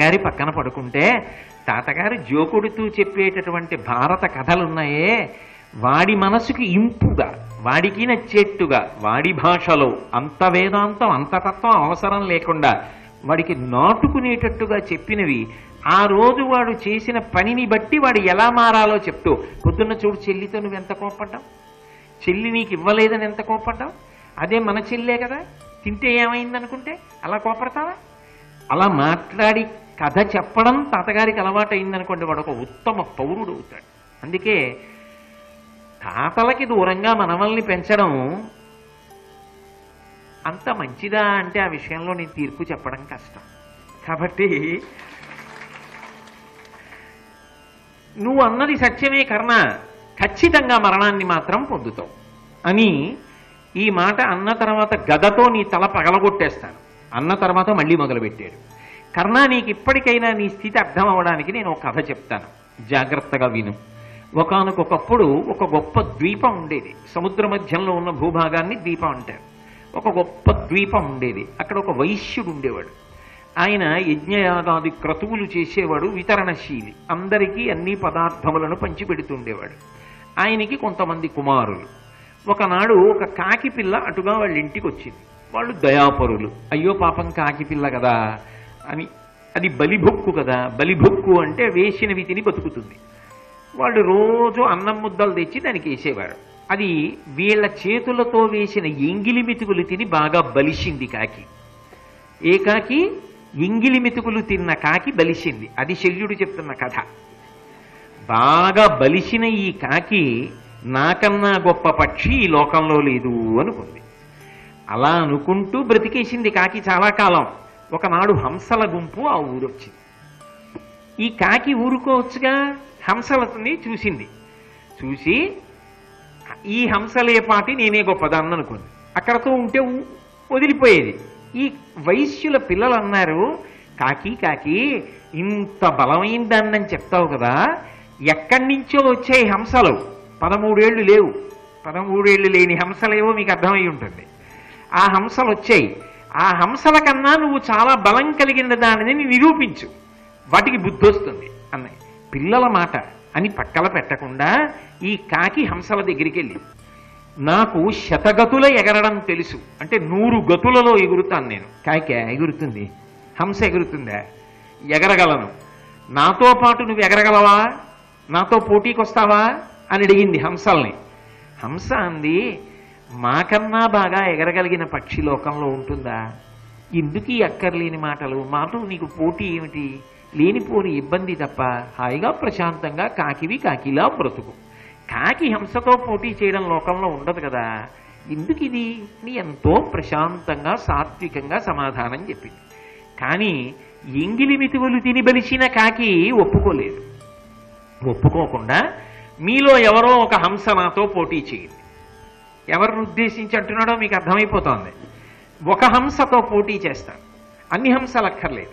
తాతగారి పక్కన పడుకుంటే తాతగారు జోకొడుతూ చెప్పేటటువంటి భారత కథలున్నాయే, వాడి మనసుకి ఇంపుగా, వాడికి నచ్చేట్టుగా, వాడి భాషలో అంత వేదాంతం అంత తత్వం అవసరం లేకుండా వాడికి నాటుకునేటట్టుగా చెప్పినవి, ఆ రోజు వాడు చేసిన పనిని బట్టి వాడు ఎలా మారాలో చెప్తూ, పొద్దున్న చూడు చెల్లితో నువ్వు ఎంత కోపడ్డావు, చెల్లి నీకు ఇవ్వలేదని ఎంత కోపడ్డావు, అదే మన చెల్లే కదా, తింటే ఏమైందనుకుంటే అలా కోపడతావా? అలా మాట్లాడి కథ చెప్పడం తాతగారికి అలవాటు అయిందనుకోండి, వాడు ఒక ఉత్తమ పౌరుడు అవుతాడు. అందుకే తాతలకి దూరంగా మనవల్ని పెంచడం అంత మంచిదా అంటే ఆ విషయంలో నేను తీర్పు చెప్పడం కష్టం. కాబట్టి నువ్వు అన్నది సత్యమే కర్ణ, ఖచ్చితంగా మరణాన్ని మాత్రం పొందుతావు అని ఈ మాట అన్న తర్వాత గదతో నీ తల పగలగొట్టేస్తాను అన్న తర్వాత మళ్ళీ మొదలుపెట్టాడు. కర్ణ, నీకు ఇప్పటికైనా నీ స్థితి అర్థం అవ్వడానికి నేను ఒక కథ చెప్తాను, జాగ్రత్తగా విను. ఒకానొకప్పుడు ఒక గొప్ప ద్వీపం ఉండేది. సముద్ర మధ్యంలో ఉన్న భూభాగాన్ని ద్వీపం అంటారు. ఒక గొప్ప ద్వీపం ఉండేది. అక్కడ ఒక వైశ్యుడు ఉండేవాడు. ఆయన యజ్ఞయాగాది క్రతువులు చేసేవాడు, వితరణశీలి, అందరికీ అన్ని పదార్థములను పంచిపెడుతుండేవాడు. ఆయనకి కొంతమంది కుమారులు. ఒకనాడు ఒక కాకి పిల్ల అటుగా వాళ్ళ ఇంటికి వచ్చింది. వాళ్ళు దయాపరులు. అయ్యో పాపం కాకి పిల్ల కదా అని, అది బలిభొక్కు కదా, బలిభొక్కు అంటే వేసినవి తిని బతుకుతుంది. వాళ్ళు రోజు అన్నం ముద్దలు తెచ్చి దానికి వేసేవారు. అది వీళ్ళ చేతులతో వేసిన ఎంగిలి మెతుకులు తిని బాగా బలిసింది కాకి. ఏ కాకి? ఎంగిలి మెతుకులు తిన్న కాకి బలిసింది. అది శల్యుడు చెప్తున్న కథ. బాగా బలిసిన ఈ కాకి నాకన్నా గొప్ప పక్షి ఈ లోకంలో లేదు అనుకుంది. అలా అనుకుంటూ బ్రతికేసింది కాకి చాలా కాలం. ఒకనాడు హంసల గుంపు ఆ ఊరొచ్చింది. ఈ కాకి ఊరుకోవచ్చుగా, హంసలని చూసింది. చూసి ఈ హంసలే పాటి నేనే గొప్పదాన్ని అనుకుంది. అక్కడతో ఉంటే వదిలిపోయేది. ఈ వైశ్యుల పిల్లలు అన్నారు, కాకి కాకి ఇంత బలమైన దాన్నని చెప్తావు కదా, ఎక్కడి నుంచో వచ్చాయి హంసలు, 13 ఏళ్ళు లేవు, 13 ఏళ్ళు లేని హంసలేవో మీకు అర్థమై ఉంటుంది. ఆ హంసలు వచ్చాయి. ఆ హంసల కన్నా నువ్వు చాలా బలం కలిగిన దానిని నిరూపించు, వాటికి బుద్ధి వస్తుంది అన్నాయి. పిల్లల మాట అని పక్కల పెట్టకుండా ఈ కాకి హంసల దగ్గరికి వెళ్ళి, నాకు శతగతుల ఎగరడం తెలుసు, అంటే 100 గతులలో ఎగురుతాను నేను. కాకే ఎగురుతుంది, హంస ఎగురుతుందా? ఎగరగలను. నాతో పాటు నువ్వు ఎగరగలవా? నాతో పోటీకి వస్తావా అని అడిగింది హంసల్ని. హంస అంది, మాకన్నా బాగా ఎగరగలిగిన పక్షి లోకంలో ఉంటుందా? ఎందుకు ఈ అక్కర్లేని మాటలు? మాతో నీకు పోటీ ఏమిటి? లేనిపోని ఇబ్బంది తప్ప హాయిగా ప్రశాంతంగా కాకివి కాకిలా బ్రతుకు. కాకి హంసతో పోటీ చేయడం లోకంలో ఉండదు కదా, ఎందుకు ఇది? నీ ఎంతో ప్రశాంతంగా సాత్వికంగా సమాధానం చెప్పింది. కానీ ఎంగిలి మితువులు తిని బలిసిన కాకి ఒప్పుకోలేదు. ఒప్పుకోకుండా మీలో ఎవరో ఒక హంస నాతో పోటీ చేయండి. ఎవరిని ఉద్దేశించి అంటున్నాడో మీకు అర్థమైపోతోంది. ఒక హంసతో పోటీ చేస్తాను, అన్ని హంసలు అక్కర్లేదు,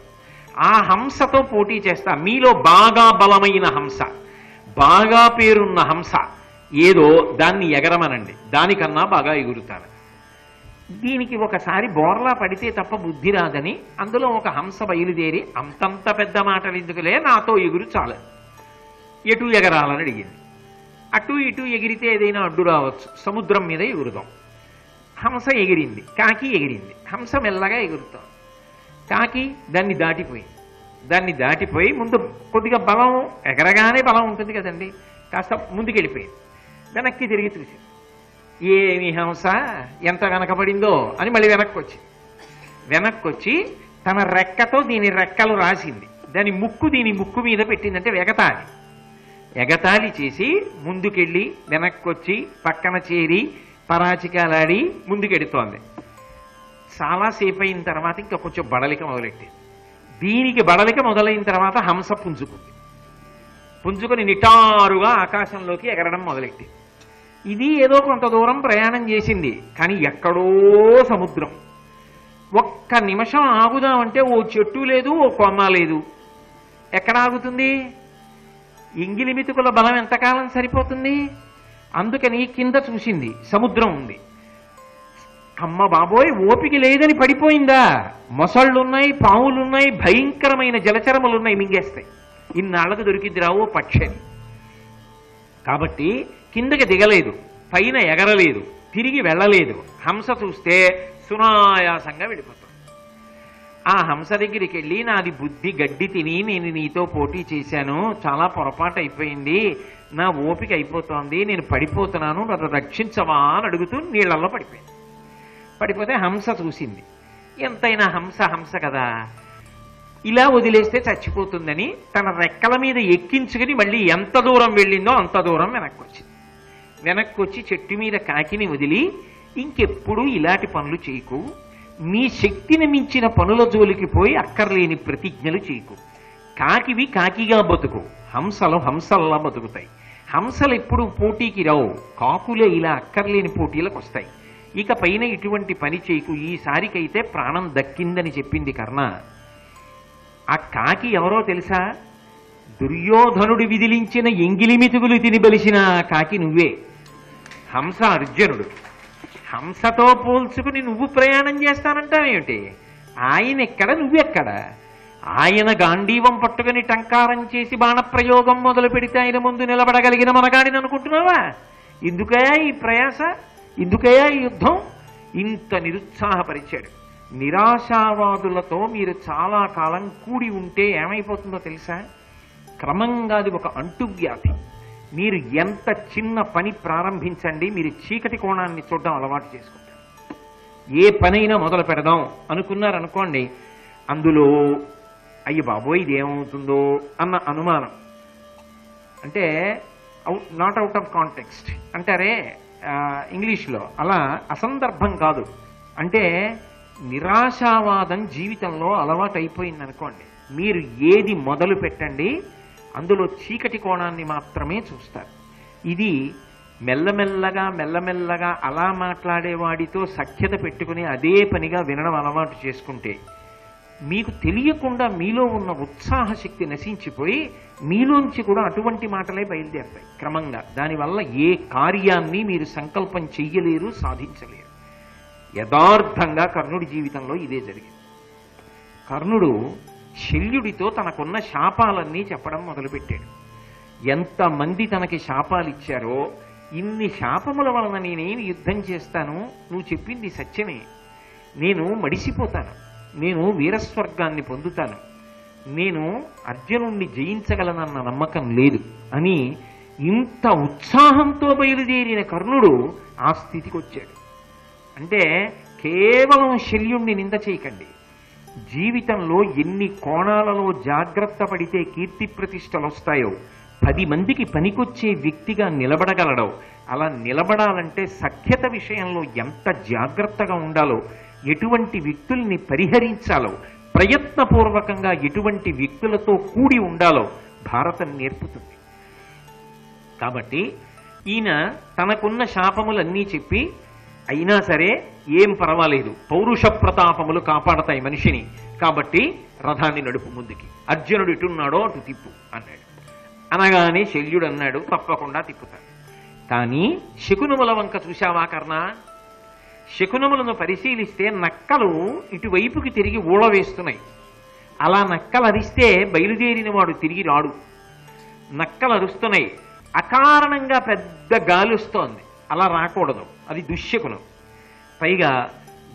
ఆ హంసతో పోటీ చేస్తా. మీలో బాగా బలమైన హంస, బాగా పేరున్న హంస ఏదో దాన్ని ఎగరమనండి, దానికన్నా బాగా ఎగురుతాను. దీనికి ఒకసారి బోర్లా పడితే తప్ప బుద్ధి రాదని అందులో ఒక హంస బయలుదేరి, అంతంత పెద్ద మాటలు ఎందుకులే, నాతో ఎగురు చాలు, ఎటు ఎగరాలని అడిగింది. అటు ఇటు ఎగిరితే ఏదైనా అడ్డు రావచ్చు, సముద్రం మీద ఎగురుదాం. హంస ఎగిరింది, కాకి ఎగిరింది. హంస మెల్లగా ఎగురుతాం, కాకి దాన్ని దాటిపోయి ముందు కొద్దిగా బలం, ఎగరగానే బలం ఉంటుంది కదండి, కాస్త ముందుకెళ్ళిపోయింది. వెనక్కి తిరిగి చూసింది, ఏమి హంస ఎంత వెనకబడిందో అని మళ్ళీ వెనక్కి వచ్చి తన రెక్కతో దీని రెక్కలు రాసింది. దీని ముక్కు మీద పెట్టిందంటే ఎగతాళి చేసి ముందుకెళ్ళి వెనక్కొచ్చి పక్కన చేరి పరాచికాలాడి ముందుకెడుతోంది. చాలాసేపు అయిన తర్వాత ఇంకా కొంచెం బడలిక మొదలెట్టింది. దీనికి బడలిక మొదలైన తర్వాత హంస పుంజుకొని నిటారుగా ఆకాశంలోకి ఎగరడం మొదలెట్టింది. ఇది ఏదో కొంత దూరం ప్రయాణం చేసింది, కానీ ఎక్కడో సముద్రం. ఒక్క నిమిషం ఆగుదామంటే ఓ చెట్టు లేదు, ఓ కొమ్మ లేదు. ఎక్కడ ఆగుతుంది? ఎంగిలి మితుకుల బలం ఎంతకాలం సరిపోతుంది? అందుకని కింద చూసింది, సముద్రం ఉంది. అమ్మ బాబోయ్ ఓపిక లేదని పడిపోయిందా? మొసళ్ళున్నాయి, పావులున్నాయి, భయంకరమైన జలచరములున్నాయి, మింగేస్తాయి. ఇన్నాళ్లకు దొరికింది రావు పక్షి. కాబట్టి కిందకి దిగలేదు, పైన ఎగరలేదు, తిరిగి వెళ్ళలేదు. హంస చూస్తే సునాయాసంగా వెళ్ళిపోతుంది. ఆ హంస దగ్గరికి వెళ్ళి, నాది బుద్ధి గడ్డి తిని నేను నీతో పోటీ చేశాను, చాలా పొరపాటు అయిపోయింది, నా ఓపిక అయిపోతోంది, నేను పడిపోతున్నాను, నన్ను రక్షించవా అని అడుగుతూ నీళ్లలో పడిపోయింది. పడిపోతే హంస చూసింది. ఎంతైనా హంస హంస కదా, ఇలా వదిలేస్తే చచ్చిపోతుందని తన రెక్కల మీద ఎక్కించుకుని మళ్ళీ ఎంత దూరం వెళ్ళిందో అంత దూరం వెనక్కి వచ్చింది. వెనక్కి వచ్చి చెట్టు మీద కాకిని వదిలి, ఇంకెప్పుడు ఇలాంటి పనులు చేయకు, నీ శక్తిని మించిన పనుల జోలికి పోయి అక్కర్లేని ప్రతిజ్ఞలు చేయకు, కాకివి కాకిగా బతుకు, హంసలు హంసల్లా బతుకుతాయి. హంసలు ఎప్పుడు పోటీకి రావు, కాకులే ఇలా అక్కర్లేని పోటీలకు వస్తాయి. ఇక పైన ఇటువంటి పని చేయకు, ఈసారికైతే ప్రాణం దక్కిందని చెప్పింది కర్ణ. ఆ కాకి ఎవరో తెలుసా? దుర్యోధనుడు విదిలించిన ఎంగిలి మితుకులు తిని బలిసిన కాకి నువ్వే. హంస అర్జునుడు. హంసతో పోల్చుకుని నువ్వు ప్రయాణం చేస్తానంటావేమిటి? ఆయన ఎక్కడ, నువ్వెక్కడ? ఆయన గాంధీవం పట్టుకుని టంకారం చేసి బాణప్రయోగం మొదలు పెడితే ఆయన ముందు నిలబడగలిగిన మనగాడిని అనుకుంటున్నావా? ఎందుకయా ఈ ప్రయాస, ఎందుకయా ఈ యుద్ధం? ఇంత నిరుత్సాహపరిచాడు. నిరాశావాదులతో మీరు చాలా కాలం కూడి ఉంటే ఏమైపోతుందో తెలుసా? క్రమంగా అది ఒక అంటువ్యాధి. మీరు ఎంత చిన్న పని ప్రారంభించండి, మీరు చీకటి కోణాన్ని చూడడం అలవాటు చేసుకుంటారు. ఏ పనైనా మొదలు పెడదాం అనుకున్నారనుకోండి, అందులో అయ్యి బాబోయ్ ఇదేమవుతుందో అన్న అనుమానం, అంటే నాట్ అవుట్ ఆఫ్ కాంటెక్స్ట్ అంటారే ఇంగ్లీష్లో, అలా అసందర్భం కాదు. అంటే నిరాశావాదం జీవితంలో అలవాటు అయిపోయింది అనుకోండి, మీరు ఏది మొదలు పెట్టండి అందులో చీకటి కోణాన్ని మాత్రమే చూస్తారు. ఇది మెల్లమెల్లగా మెల్లమెల్లగా అలా మాట్లాడేవాడితో సఖ్యత పెట్టుకుని అదే పనిగా వినడం అలవాటు చేసుకుంటే మీకు తెలియకుండా మీలో ఉన్న ఉత్సాహ శక్తి నశించిపోయి మీలోంచి కూడా అటువంటి మాటలే బయలుదేరుతాయి క్రమంగా. దానివల్ల ఏ కార్యాన్ని మీరు సంకల్పం చెయ్యలేరు, సాధించలేరు. యథార్థంగా కర్ణుడి జీవితంలో ఇదే జరిగింది. కర్ణుడు శల్యుడితో తనకున్న శాపాలన్నీ చెప్పడం మొదలుపెట్టాడు. ఎంతమంది తనకి శాపాలు ఇచ్చారో, ఇన్ని శాపముల వలన నేనేమి యుద్ధం చేస్తాను, నువ్వు చెప్పింది సత్యమే, నేను మడిసిపోతాను, నేను వీరస్వర్గాన్ని పొందుతాను, నేను అర్జునుణ్ణి జయించగలనన్న నమ్మకం లేదు అని ఇంత ఉత్సాహంతో బయలుదేరిన కర్ణుడు ఆ స్థితికి వచ్చాడు. అంటే కేవలం శల్యుణ్ణి నింద చేయకండి. జీవితంలో ఎన్ని కోణాలలో జాగ్రత్త పడితే కీర్తి ప్రతిష్టలు వస్తాయో, 10 మందికి పనికొచ్చే వ్యక్తిగా నిలబడగలడో, అలా నిలబడాలంటే సఖ్యత విషయంలో ఎంత జాగ్రత్తగా ఉండాలో, ఎటువంటి వ్యక్తుల్ని పరిహరించాలో, ప్రయత్నపూర్వకంగా ఎటువంటి వ్యక్తులతో కూడి ఉండాలో భారతం నేర్పుతుంది. కాబట్టి ఈయన తనకున్న శాపములన్నీ చెప్పి, అయినా సరే ఏం పర్వాలేదు, పౌరుష ప్రతాపములు కాపాడతాయి మనిషిని, కాబట్టి రథాన్ని నడుపు ముందుకి, అర్జునుడు ఇటున్నాడో అటు తిప్పు అన్నాడు. అనగానే శల్యుడు అన్నాడు, తప్పకుండా తిప్పుతాడు. కానీ శకునముల వంక చూశావా కర్ణ? శకునములను పరిశీలిస్తే నక్కలు ఇటువైపుకి తిరిగి ఊళ వేస్తున్నాయి. అలా నక్కలు అరిస్తే బయలుదేరిన వాడు తిరిగి రాడు. నక్కలు అరుస్తున్నాయి, అకారణంగా పెద్ద గాలి వస్తోంది, అలా రాకూడదు, అది దుశ్శకునం. పైగా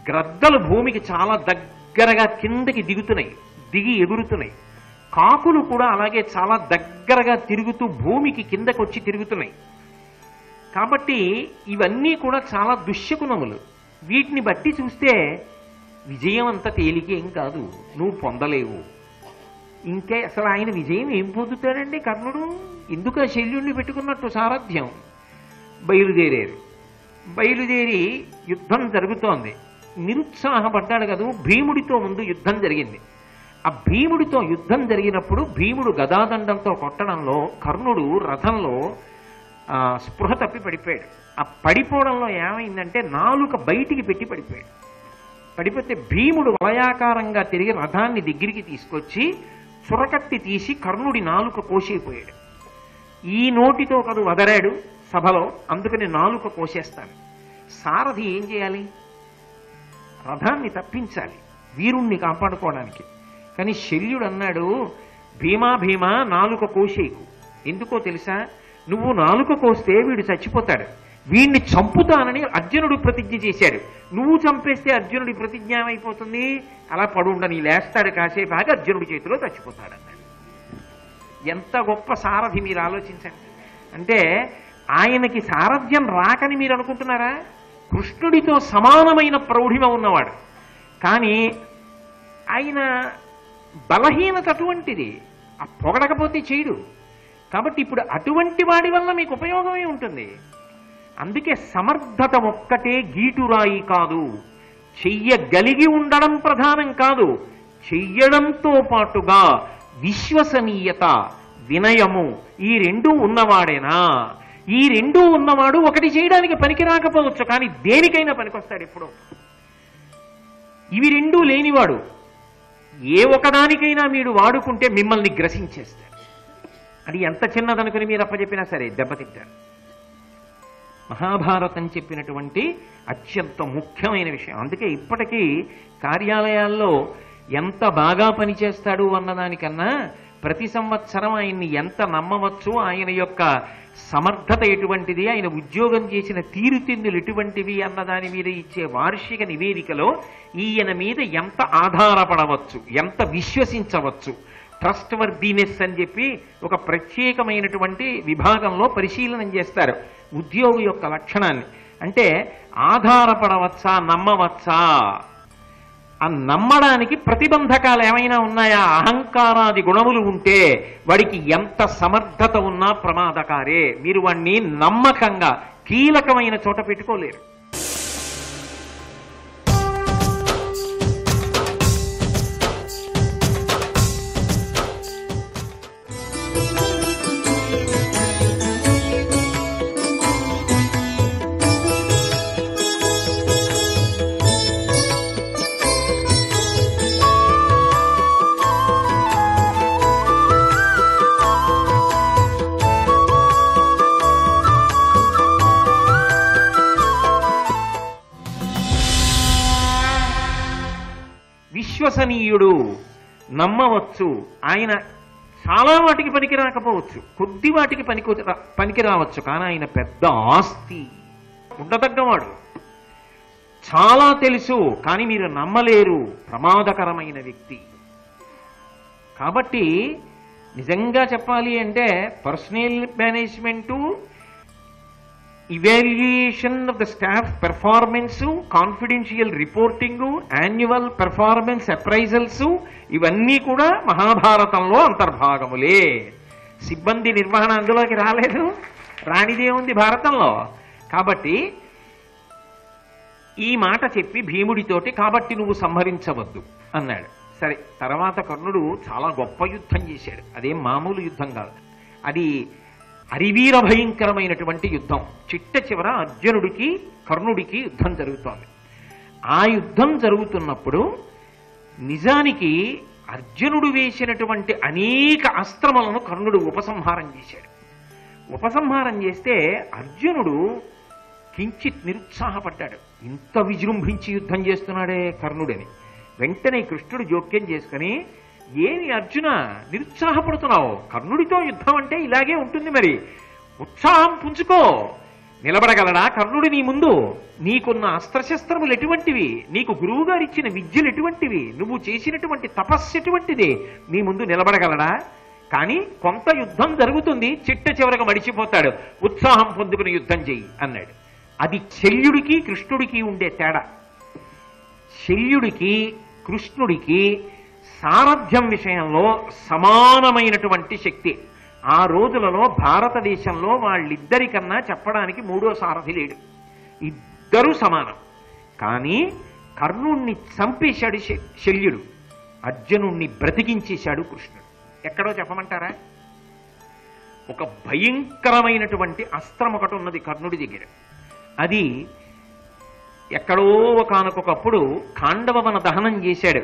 గ్రద్దలు భూమికి చాలా దగ్గరగా కిందకి దిగుతున్నాయి, దిగి ఎగురుతున్నాయి. కాకులు కూడా అలాగే చాలా దగ్గరగా తిరుగుతూ భూమికి కిందకు వచ్చి తిరుగుతున్నాయి. కాబట్టి ఇవన్నీ కూడా చాలా దుశ్శకునములు. వీటిని బట్టి చూస్తే విజయం అంత తేలికేం కాదు, నువ్వు పొందలేవు. ఇంకే అసలు ఆయన విజయం ఏం పొందుతాడండి కర్ణుడు? ఎందుకు ఆ శల్యుణ్ణి పెట్టుకున్నట్టు సారథ్యం? బయలుదేరారు. బయలుదేరి యుద్ధం జరుగుతోంది. నిరుత్సాహపడ్డాడు కదా, భీముడితో ముందు యుద్ధం జరిగింది. ఆ భీముడితో యుద్ధం జరిగినప్పుడు భీముడు గదాదండంతో కొట్టడంలో కర్ణుడు రథంలో స్పృహ తప్పి పడిపోయాడు. ఆ పడిపోవడంలో ఏమైందంటే నాలుక బయటికి పెట్టి పడిపోయాడు. పడిపోతే భీముడు వలయాకారంగా తిరిగి రథాన్ని దగ్గరికి తీసుకొచ్చి చురకత్తి తీసి కర్ణుడి నాలుక కోసేపోయాడు. ఈ నోటితో కదు వదరాడు సభలో, అందుకని నాలుక కోసేస్తాను. సారథి ఏం చేయాలి? రథాన్ని తప్పించాలి వీరుణ్ణి కాపాడుకోవడానికి. కానీ శల్యుడు అన్నాడు, భీమా భీమా నాలుక కోసేకు. ఎందుకో తెలుసా? నువ్వు నాలుక కోస్తే వీడు చచ్చిపోతాడు, వీణ్ణి చంపుతానని అర్జునుడు ప్రతిజ్ఞ చేశాడు. నువ్వు చంపేస్తే అర్జునుడి ప్రతిజ్ఞ ఏమైపోతుంది? అలా పడుండని లేస్తాడు, కాసేపు ఆగి అర్జునుడి చేతిలో చచ్చిపోతాడన్నాడు. ఎంత గొప్ప సారథి మీరు ఆలోచించండి. అంటే ఆయనకి సారథ్యం రాకని మీరు అనుకుంటున్నారా? కృష్ణుడితో సమానమైన ప్రౌఢిమ ఉన్నవాడు. కానీ ఆయన బలహీనత అటువంటిది, ఆ పొగడకపోతే చేయడు. కాబట్టి ఇప్పుడు అటువంటి వాడి వల్ల మీకు ఉపయోగమే ఉంటుంది. అందుకే సమర్థత ఒక్కటే గీటురాయి కాదు, చెయ్యగలిగి ఉండడం ప్రధానం కాదు, చెయ్యడంతో పాటుగా విశ్వసనీయత, వినయము, ఈ రెండూ ఉన్నవాడేనా? ఈ రెండూ ఉన్నవాడు ఒకటి చేయడానికి పనికి రాకపోవచ్చు, కానీ దేనికైనా పనికొస్తాడు ఎప్పుడో. ఇవి రెండూ లేనివాడు ఏ ఒకదానికైనా మీరు వాడుకుంటే మిమ్మల్ని గ్రసించేస్తాడు. అది ఎంత చిన్నదనుకుని మీరు అప్పచెప్పినా సరే దెబ్బతింటారు. మహాభారతం చెప్పినటువంటి అత్యంత ముఖ్యమైన విషయం. అందుకే ఇప్పటికీ కార్యాలయాల్లో ఎంత బాగా పనిచేస్తాడు అన్నదానికన్నా ప్రతి సంవత్సరం ఆయన్ని ఎంత నమ్మవచ్చు, ఆయన యొక్క సమర్థత ఎటువంటిది, ఆయన ఉద్యోగం చేసిన తీరుతెన్నులు ఎటువంటివి అన్నదాని మీద ఇచ్చే వార్షిక నివేదికలో ఈయన మీద ఎంత ఆధారపడవచ్చు, ఎంత విశ్వసించవచ్చు, ట్రస్ట్ వర్దీనెస్ అని చెప్పి ఒక ప్రత్యేకమైనటువంటి విభాగంలో పరిశీలన చేస్తారు ఉద్యోగి యొక్క లక్షణాన్ని. అంటే ఆధారపడవచ్చా, నమ్మవచ్చా? ఆ నమ్మడానికి ప్రతిబంధకాలు ఏమైనా ఉన్నాయా? అహంకారాది గుణములు ఉంటే వాడికి ఎంత సమర్థత ఉన్నా ప్రమాదకారే. మీరు వాడిని నమ్మకంగా కీలకమైన చోట పెట్టుకోలేరు. విశ్వసనీయుడు, నమ్మవచ్చు. ఆయన చాలా వాటికి పనికి రాకపోవచ్చు, కొద్ది వాటికి పనికి రావచ్చు, కానీ ఆయన పెద్ద ఆస్తి, ఉండదగ్గవాడు. చాలా తెలుసు కానీ మీరు నమ్మలేరు, ప్రమాదకరమైన వ్యక్తి. కాబట్టి నిజంగా చెప్పాలి అంటే personal management, evaluation of the staff performance, confidential reporting, annual performance appraisals, ఇవన్నీ కూడా మహాభారతంలో అంతర్భాగములే. సిబ్బంది నిర్వహణ అందులోకి రాలేదు, రానిదే ఉంది భారతంలో. కాబట్టి ఈ మాట చెప్పి భీముడితోటి, కాబట్టి నువ్వు సంహరించవద్దు అన్నాడు. సరే, తర్వాత కర్ణుడు చాలా గొప్ప యుద్ధం చేశాడు. అదేం మామూలు యుద్ధం కాదు, అది అరివీర భయంకరమైనటువంటి యుద్ధం. చిట్ట చివర అర్జునుడికి కర్ణుడికి యుద్ధం జరుగుతోంది. ఆ యుద్ధం జరుగుతున్నప్పుడు నిజానికి అర్జునుడు వేసినటువంటి అనేక అస్త్రములను కర్ణుడు ఉపసంహారం చేశాడు. ఉపసంహారం చేస్తే అర్జునుడు కించిత్ నిరుత్సాహపడ్డాడు. ఇంత విజృంభించి యుద్ధం చేస్తున్నాడే కర్ణుడని. వెంటనే కృష్ణుడు జోక్యం చేసుకుని, ఏమి అర్జున నిరుత్సాహపడుతున్నావు? కర్ణుడితో యుద్ధం అంటే ఇలాగే ఉంటుంది, మరి ఉత్సాహం పుంజుకో. నిలబడగలడా కర్ణుడు నీ ముందు? నీకున్న అస్త్రశస్త్రములు ఎటువంటివి, నీకు గురువు గారు ఇచ్చిన విద్యలు ఎటువంటివి, నువ్వు చేసినటువంటి తపస్సు ఎటువంటిది, నీ ముందు నిలబడగలడా? కానీ కొంత యుద్ధం జరుగుతుంది, చిట్ట చివరగా మడిచిపోతాడు. ఉత్సాహం పొందుకుని యుద్ధం చెయ్యి అన్నాడు. అది శల్యుడికి కృష్ణుడికి ఉండే తేడా. శల్యుడికి కృష్ణుడికి సారథ్యం విషయంలో సమానమైనటువంటి శక్తి. ఆ రోజులలో భారతదేశంలో వాళ్ళిద్దరికన్నా చెప్పడానికి మూడో సారథి లేడు, ఇద్దరూ సమానం. కానీ కర్ణుణ్ణి చంపేశాడు శల్యుడు, అర్జునుణ్ణి బ్రతికించేశాడు కృష్ణుడు. ఎక్కడో చెప్పమంటారా? ఒక భయంకరమైనటువంటి అస్త్రం ఒకటి ఉన్నది కర్ణుడి దగ్గర. అది ఎక్కడో ఒకనకొకప్పుడు ఖాండవవన దహనం చేశాడు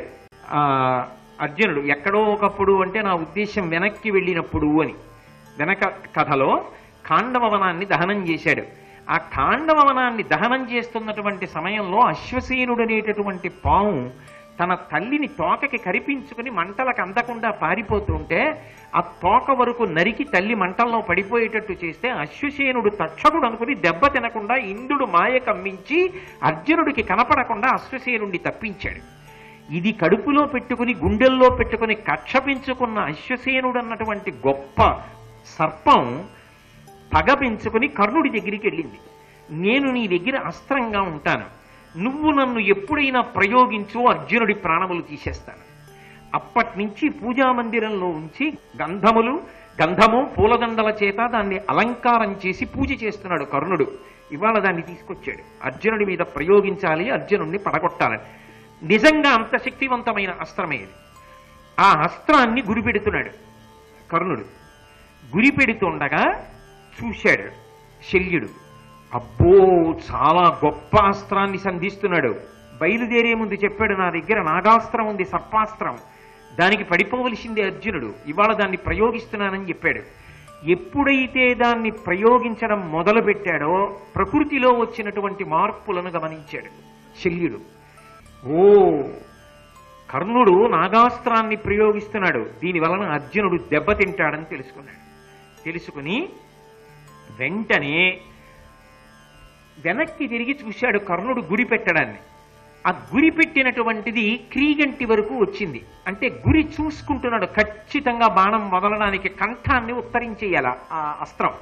అర్జునుడు. ఎక్కడో ఒకప్పుడు అంటే నా ఉద్దేశం వెనక్కి వెళ్ళినప్పుడు అని. వెనక కథలో ఖాండవవనాన్ని దహనం చేశాడు. ఆ ఖాండవనాన్ని దహనం చేస్తున్నటువంటి సమయంలో అశ్వసేనుడు అనేటటువంటి పాము తన తల్లిని తోకకి కరిపించుకుని మంటలకు అందకుండా పారిపోతుంటే ఆ తోక వరకు నరికి తల్లి మంటల్లో పడిపోయేటట్టు చేస్తే అశ్వసేనుడు తక్షకుడు అనుకుని దెబ్బ తినకుండా ఇంద్రుడు మాయ కమ్మించి అర్జునుడికి కనపడకుండా అశ్వసేనుడిని తప్పించాడు. ఇది కడుపులో పెట్టుకుని గుండెల్లో పెట్టుకుని కక్ష పెంచుకున్న అశ్వసేనుడు అన్నటువంటి గొప్ప సర్పం పగ పెంచుకుని కర్ణుడి దగ్గరికి వెళ్ళింది. నేను నీ దగ్గర అస్త్రంగా ఉంటాను, నువ్వు నన్ను ఎప్పుడైనా ప్రయోగించు, అర్జునుడి ప్రాణములు తీసేస్తాను. అప్పటి నుంచి పూజామందిరంలో ఉంచి గంధము పూలదండల చేత దాన్ని అలంకారం చేసి పూజ చేస్తున్నాడు కర్ణుడు. ఇవాళ దాన్ని తీసుకొచ్చాడు, అర్జునుడి మీద ప్రయోగించాలి, అర్జునుడిని పడగొట్టాలని. నిజంగా అంత శక్తివంతమైన అస్త్రమేది. ఆ అస్త్రాన్ని గురిపెడుతున్నాడు కర్ణుడు. గురిపెడుతుండగా చూశాడు శల్యుడు, అబ్బో చాలా గొప్ప అస్త్రాన్ని సంధిస్తున్నాడు. బయలుదేరే ముందు చెప్పాడు, నా దగ్గర నాగాస్త్రం ఉంది, సర్పాస్త్రం, దానికి పడిపోవలసిందే అర్జునుడు, ఇవాళ దాన్ని ప్రయోగిస్తున్నానని చెప్పాడు. ఎప్పుడైతే దాన్ని ప్రయోగించడం మొదలుపెట్టాడో ప్రకృతిలో వచ్చినటువంటి మార్పులను గమనించాడు శల్యుడు. ఓ, కర్ణుడు నాగాస్త్రాన్ని ప్రయోగిస్తున్నాడు, దీని వలన అర్జునుడు దెబ్బతింటాడని తెలుసుకున్నాడు. తెలుసుకుని వెంటనే వెనక్కి తిరిగి చూశాడు కర్ణుడు గురి పెట్టడాన్ని. ఆ గురి పెట్టినటువంటిది క్రీగంటి వరకు వచ్చింది. అంటే గురి చూసుకుంటున్నాడు, ఖచ్చితంగా బాణం వదలడానికి కంఠాన్ని ఉత్తరించేయాల ఆ అస్త్రం.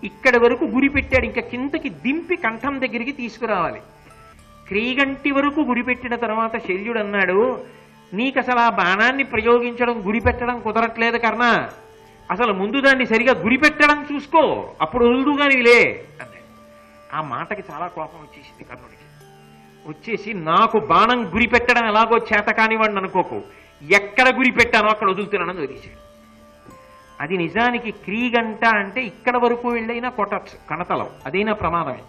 ఇక్కడి వరకు గురి పెట్టాడు, ఇంకా కిందకి దింపి కంఠం దగ్గరికి తీసుకురావాలి. క్రీగంటి వరకు గురిపెట్టిన తర్వాత శల్యుడు అన్నాడు, నీకు అసలు ఆ బాణాన్ని ప్రయోగించడం గురిపెట్టడం కుదరట్లేదు కర్ణ, అసలు ముందు దాన్ని సరిగా గురిపెట్టడం చూసుకో, అప్పుడు వదులుగానిలే అన్నాడు. ఆ మాటకి చాలా కోపం వచ్చేసింది కర్ణుడికి. వచ్చేసి, నాకు బాణం గురిపెట్టడం ఎలాగో చేత కానివాడిని అనుకోకు, ఎక్కడ గురిపెట్టానో అక్కడ వదులుతున్నానని వదిలేశాడు. అది నిజానికి క్రీగంట అంటే ఇక్కడ వరకు వెళ్ళైనా కొట్టచ్చు కణతలం, అదైనా ప్రమాదమే.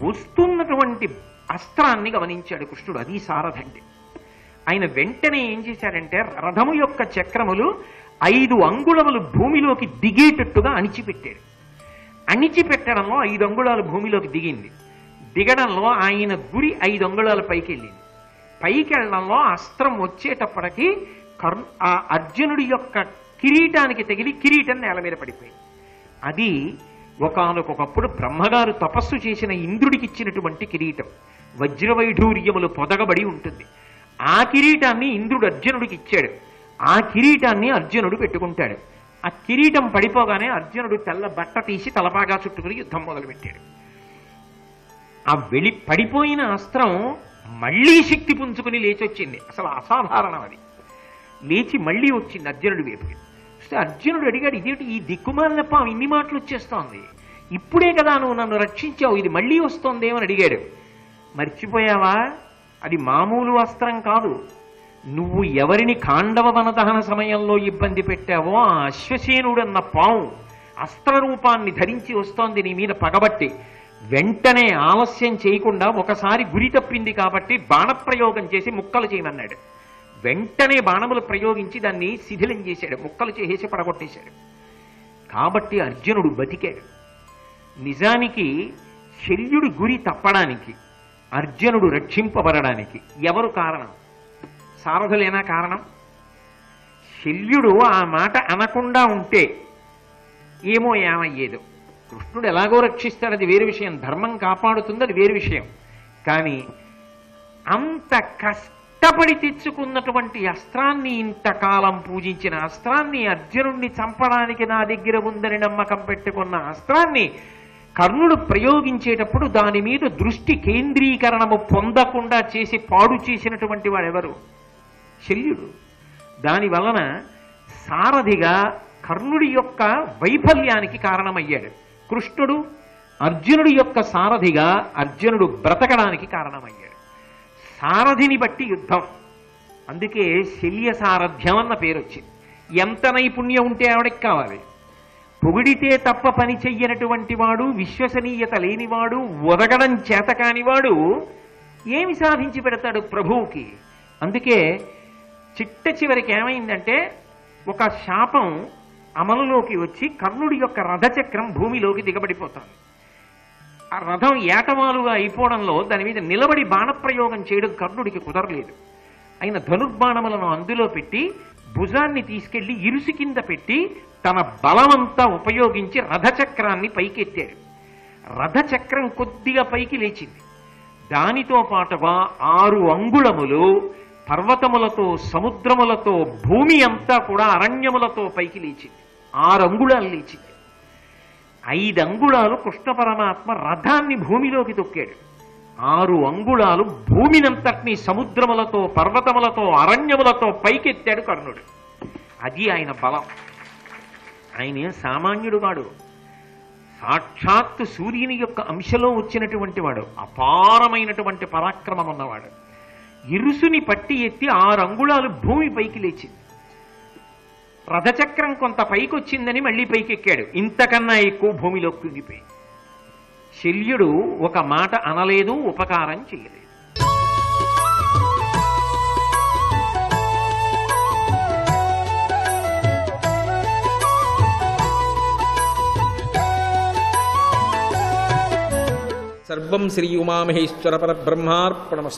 వస్తున్నటువంటి అస్త్రాన్ని గమనించాడు కృష్ణుడు, అది సారథండి. ఆయన వెంటనే ఏం చేశాడంటే రథము యొక్క చక్రములు 5 అంగుళములు భూమిలోకి దిగేటట్టుగా అణిచిపెట్టాడు. అణిచిపెట్టడంలో 5 అంగుళాలు భూమిలోకి దిగింది. దిగడంలో ఆయన గురి 5 అంగుళాల పైకి వెళ్ళింది. పైకి వెళ్ళడంలో అస్త్రం వచ్చేటప్పటికి ఆ అర్జునుడి యొక్క కిరీటానికి తగిలి కిరీటం నేల మీద పడిపోయింది. అది ఒకానొకప్పుడు బ్రహ్మగారు తపస్సు చేసిన ఇంద్రుడికి ఇచ్చినటువంటి కిరీటం, వజ్రవైఢూర్యములు పొదగబడి ఉంటుంది. ఆ కిరీటాన్ని ఇంద్రుడు అర్జునుడికి ఇచ్చాడు. ఆ కిరీటాన్ని అర్జునుడు పెట్టుకుంటాడు. ఆ కిరీటం పడిపోగానే అర్జునుడు తెల్ల బట్ట తీసి తలపాగా చుట్టుకుని యుద్ధం మొదలుపెట్టాడు. ఆ పడిపోయిన అస్త్రం మళ్లీ శక్తి పుంజుకుని లేచొచ్చింది. అసలు అసాధారణం అది. లేచి మళ్లీ వచ్చింది అర్జునుడి వైపుకి. అర్జునుడు అడిగాడు, ఇదేంటి ఈ దిక్కుమాలిన పాము ఇన్ని మాటలు వచ్చేస్తోంది, ఇప్పుడే కదా నువ్వు నన్ను రక్షించావు, ఇది మళ్లీ వస్తోందేమని అడిగాడు. మర్చిపోయావా, అది మామూలు అస్త్రం కాదు. నువ్వు ఎవరిని ఖాండవ వనదహన సమయంలో ఇబ్బంది పెట్టావో ఆ అశ్వసేనుడన్న పాము అస్త్రరూపాన్ని ధరించి వస్తోంది నీ మీద పగబట్టి. వెంటనే ఆలస్యం చేయకుండా ఒకసారి గురి తప్పింది కాబట్టి బాణప్రయోగం చేసి ముక్కలు చేయమన్నాడు. వెంటనే బాణములు ప్రయోగించి దాన్ని శిథిలం చేశాడు, ముక్కలు చేసి పడగొట్టేశాడు. కాబట్టి అర్జునుడు బతికాడు. నిజానికి శల్యుడి గురి తప్పడానికి, అర్జునుడు రక్షింపబడడానికి ఎవరు కారణం? సారథులేనా కారణం? శల్యుడు ఆ మాట అనకుండా ఉంటే ఏమో ఏమయ్యేదో. కృష్ణుడు ఎలాగో రక్షిస్తాడు, అది వేరు విషయం, ధర్మం కాపాడుతుంది, అది వేరు విషయం. కానీ అంత కష్టపడి తెచ్చుకున్నటువంటి అస్త్రాన్ని, ఇంతకాలం పూజించిన అస్త్రాన్ని, అర్జునుడిని చంపడానికి నా దగ్గర ఉందని నమ్మకం పెట్టుకున్న అస్త్రాన్ని కర్ణుడు ప్రయోగించేటప్పుడు దాని మీద దృష్టి కేంద్రీకరణము పొందకుండా చేసి పాడు చేసినటువంటి వాడెవరు? శల్యుడు. దాని వలన సారథిగా కర్ణుడి యొక్క వైఫల్యానికి కారణమయ్యాడు కృష్ణుడు. అర్జునుడి యొక్క సారథిగా అర్జునుడు బ్రతకడానికి కారణమయ్యాడు. సారథిని బట్టి యుద్ధం. అందుకే శల్య సారథ్యం అన్న పేరు వచ్చింది. ఎంత నైపుణ్యం ఉంటే ఆవిడకి కావాలి? పొగిడితే తప్ప పని చెయ్యనటువంటి వాడు, విశ్వసనీయత లేనివాడు, ఒదగడం చేత కానివాడు ఏమి సాధించి పెడతాడు ప్రభువుకి? అందుకే చిట్ట చివరికి ఏమైందంటే ఒక శాపం అమలులోకి వచ్చి కర్ణుడి యొక్క రథచక్రం భూమిలోకి దిగబడిపోతాడు. ఆ రథం ఏటవాలుగా అయిపోవడంలో దాని మీద నిలబడి బాణప్రయోగం చేయడం కర్ణుడికి కుదరలేదు. ఆయన ధనుర్బాణములను అందులో పెట్టి భుజాన్ని తీసుకెళ్లి ఇరుసు కింద పెట్టి తన బలమంతా ఉపయోగించి రథచక్రాన్ని పైకెత్తాడు. రథచక్రం కొద్దిగా పైకి లేచింది. దానితో పాటుగా 6 అంగుళములు పర్వతములతో సముద్రములతో భూమి అంతా కూడా అరణ్యములతో పైకి లేచింది. 6 అంగుళాలు లేచింది. 5 అంగుళాలు కృష్ణ పరమాత్మ రథాన్ని భూమిలోకి తొక్కాడు. 6 అంగుళాలు భూమినంతటినీ సముద్రములతో పర్వతములతో అరణ్యములతో పైకెత్తాడు కర్ణుడు. అది ఆయన బలం. ఆయన సామాన్యుడు కాడు. సాక్షాత్తు సూర్యుని యొక్క అంశలో వచ్చినటువంటి వాడు. అపారమైనటువంటి పరాక్రమం ఉన్నవాడు. ఇరుసుని పట్టి ఎత్తి 6 అంగుళాలు భూమి పైకి లేచింది. రథచక్రం కొంత పైకి వచ్చిందని మళ్ళీ పైకెక్కాడు. ఇంతకన్నా ఎక్కువ భూమిలో కుంగిపోయి. శల్యుడు ఒక మాట అనలేదు, ఉపకారం చేయలేదు. సర్వం శ్రీ ఉమామహేశ్వర పరబ్రహ్మార్పణమస్తు.